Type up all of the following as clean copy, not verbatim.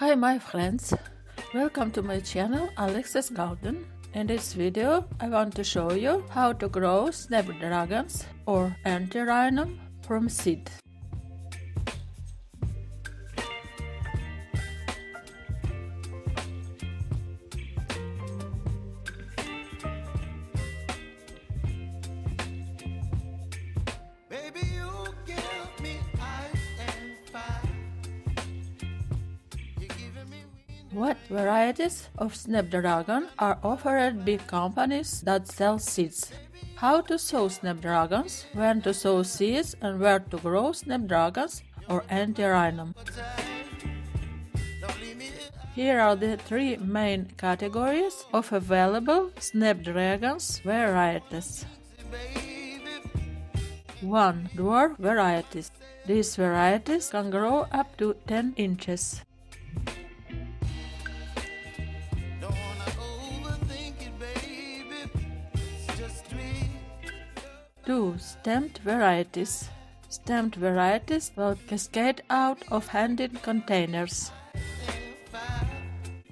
Hi my friends, welcome to my channel Alex's Garden. In this video I want to show you how to grow snapdragons or antirrhinum from seed. What varieties of snapdragon are offered at big companies that sell seeds? How to sow snapdragons, when to sow seeds and where to grow snapdragons or antirrhinum. Here are the three main categories of available snapdragons varieties. 1. Dwarf varieties. These varieties can grow up to 10 inches. 2. Stemmed varieties. Stemmed varieties will cascade out of handed containers.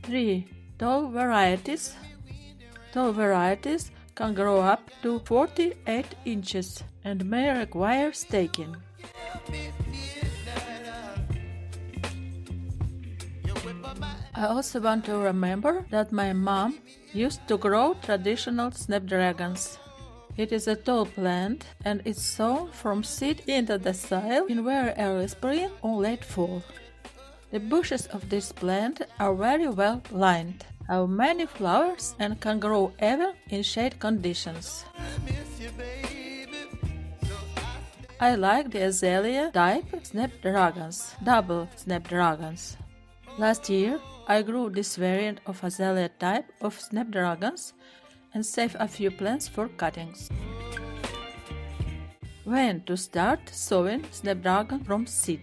3. Tall varieties. Tall varieties can grow up to 48 inches and may require staking. I also want to remember that my mom used to grow traditional snapdragons. It is a tall plant and is sown from seed into the soil in very early spring or late fall. The bushes of this plant are very well lined, have many flowers and can grow even in shade conditions. I like the Azalea type snapdragons, double snapdragons. Last year I grew this variant of Azalea type of snapdragons and save a few plants for cuttings. When to start sowing snapdragon from seed?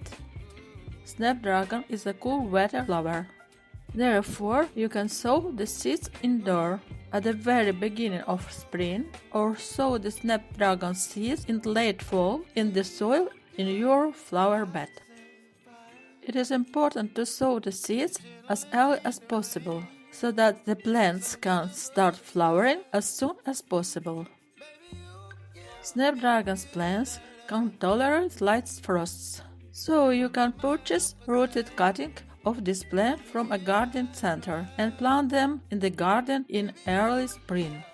Snapdragon is a cool weather lover. Therefore, you can sow the seeds indoor at the very beginning of spring or sow the snapdragon seeds in late fall in the soil in your flower bed. It is important to sow the seeds as early as possible, so that the plants can start flowering as soon as possible. Snapdragon's plants can tolerate light frosts, so you can purchase rooted cutting of this plant from a garden center and plant them in the garden in early spring.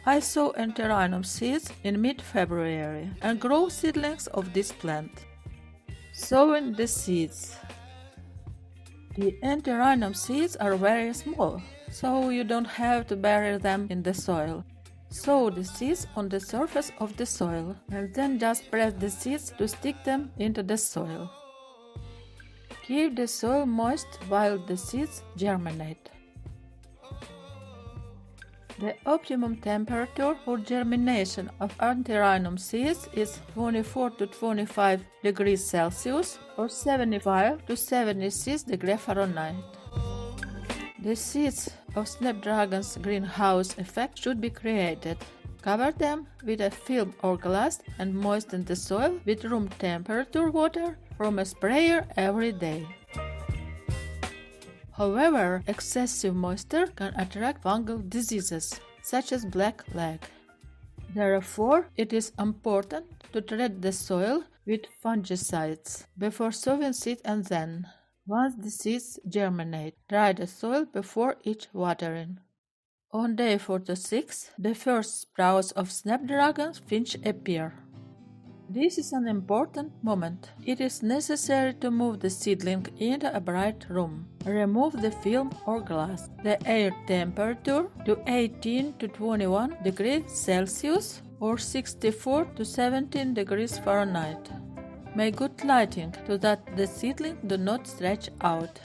I sow antirrhinum seeds in mid-February and grow seedlings of this plant. Sowing the seeds. The antirrhinum seeds are very small, so you don't have to bury them in the soil. Sow the seeds on the surface of the soil and then just press the seeds to stick them into the soil. Keep the soil moist while the seeds germinate. The optimum temperature for germination of antirrhinum seeds is 24 to 25 degrees Celsius or 75 to 76 degrees Fahrenheit. The seeds of snapdragon's greenhouse effect should be created. Cover them with a film or glass and moisten the soil with room temperature water from a sprayer every day. However, excessive moisture can attract fungal diseases, such as black leg. Therefore, it is important to treat the soil with fungicides before sowing seed and then, once the seeds germinate, dry the soil before each watering. On day 46, the first sprouts of snapdragon finch appear. This is an important moment. It is necessary to move the seedling into a bright room. Remove the film or glass. The air temperature to 18 to 21 degrees Celsius or 64 to 17 degrees Fahrenheit. Make good lighting so that the seedling do not stretch out.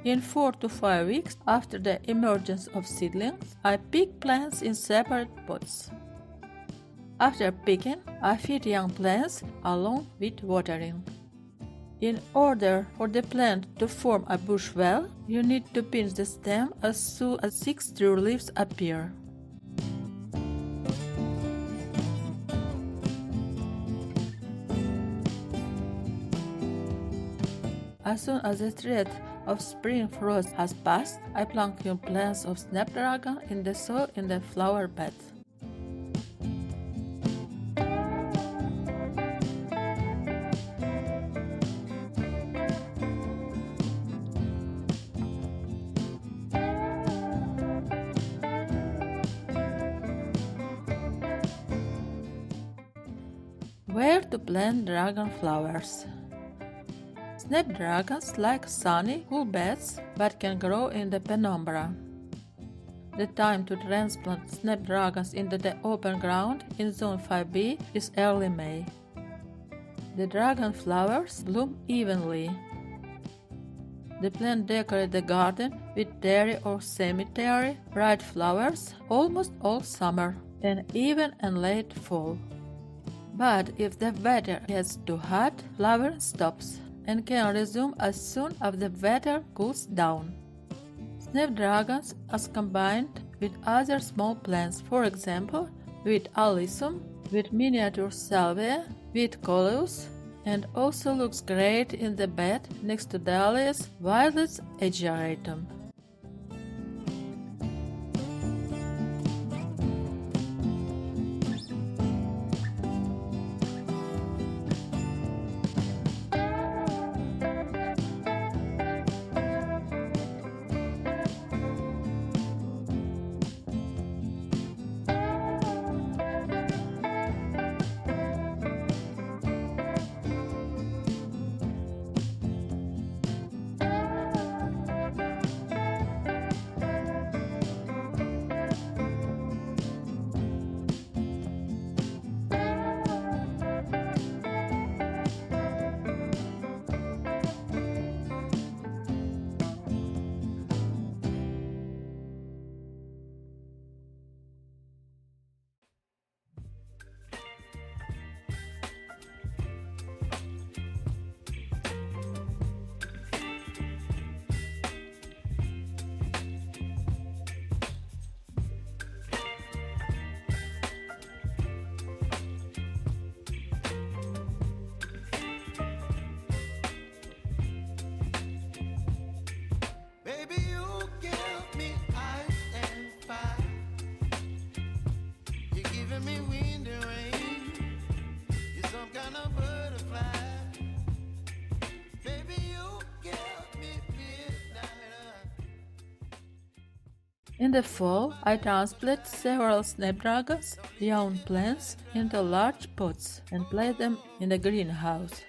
In 4 to 5 weeks after the emergence of seedlings, I pick plants in separate pots. After picking, I feed young plants along with watering. In order for the plant to form a bush well, you need to pinch the stem as soon as 6 true leaves appear. As soon as the threat of spring frost has passed, I plant few plants of snapdragon in the soil in the flower bed. Where to plant dragon flowers? Snapdragons like sunny, cool beds, but can grow in the penumbra. The time to transplant snapdragons into the open ground in Zone 5B is early May. The dragon flowers bloom evenly. The plant decorates the garden with terry or semi-terry bright flowers almost all summer and even in late fall. But if the weather gets too hot, flowering stops and can resume as soon as the weather cools down. Snapdragons are combined with other small plants, for example, with alyssum, with miniature salvia, with coleus, and also looks great in the bed next to dahlias, violets, ageratum. In the fall, I transplant several snapdragons, young plants, into large pots and place them in the greenhouse.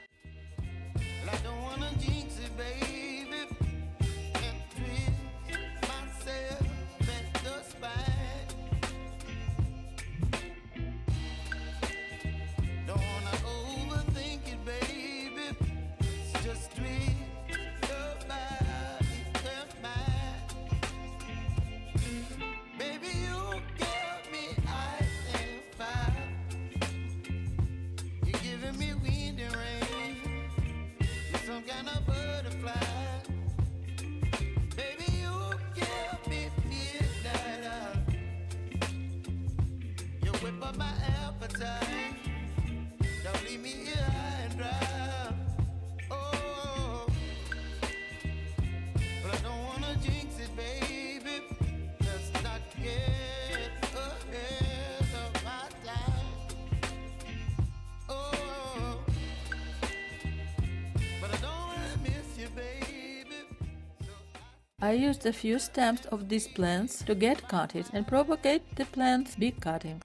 I used a few stems of these plants to get cutted and propagate the plant's big cutting.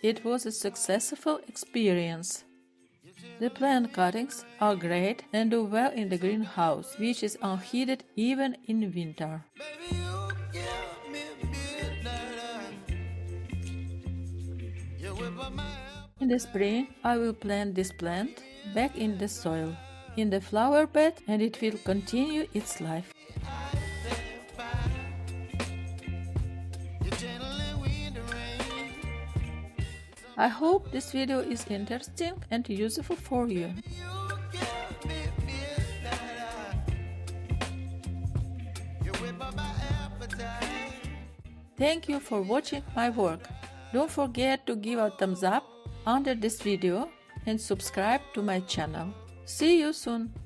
It was a successful experience. The plant cuttings are great and do well in the greenhouse, which is unheated even in winter. In the spring, I will plant this plant back in the soil, in the flower bed, and it will continue its life. I hope this video is interesting and useful for you. Thank you for watching my work. Don't forget to give a thumbs up under this video and subscribe to my channel. See you soon!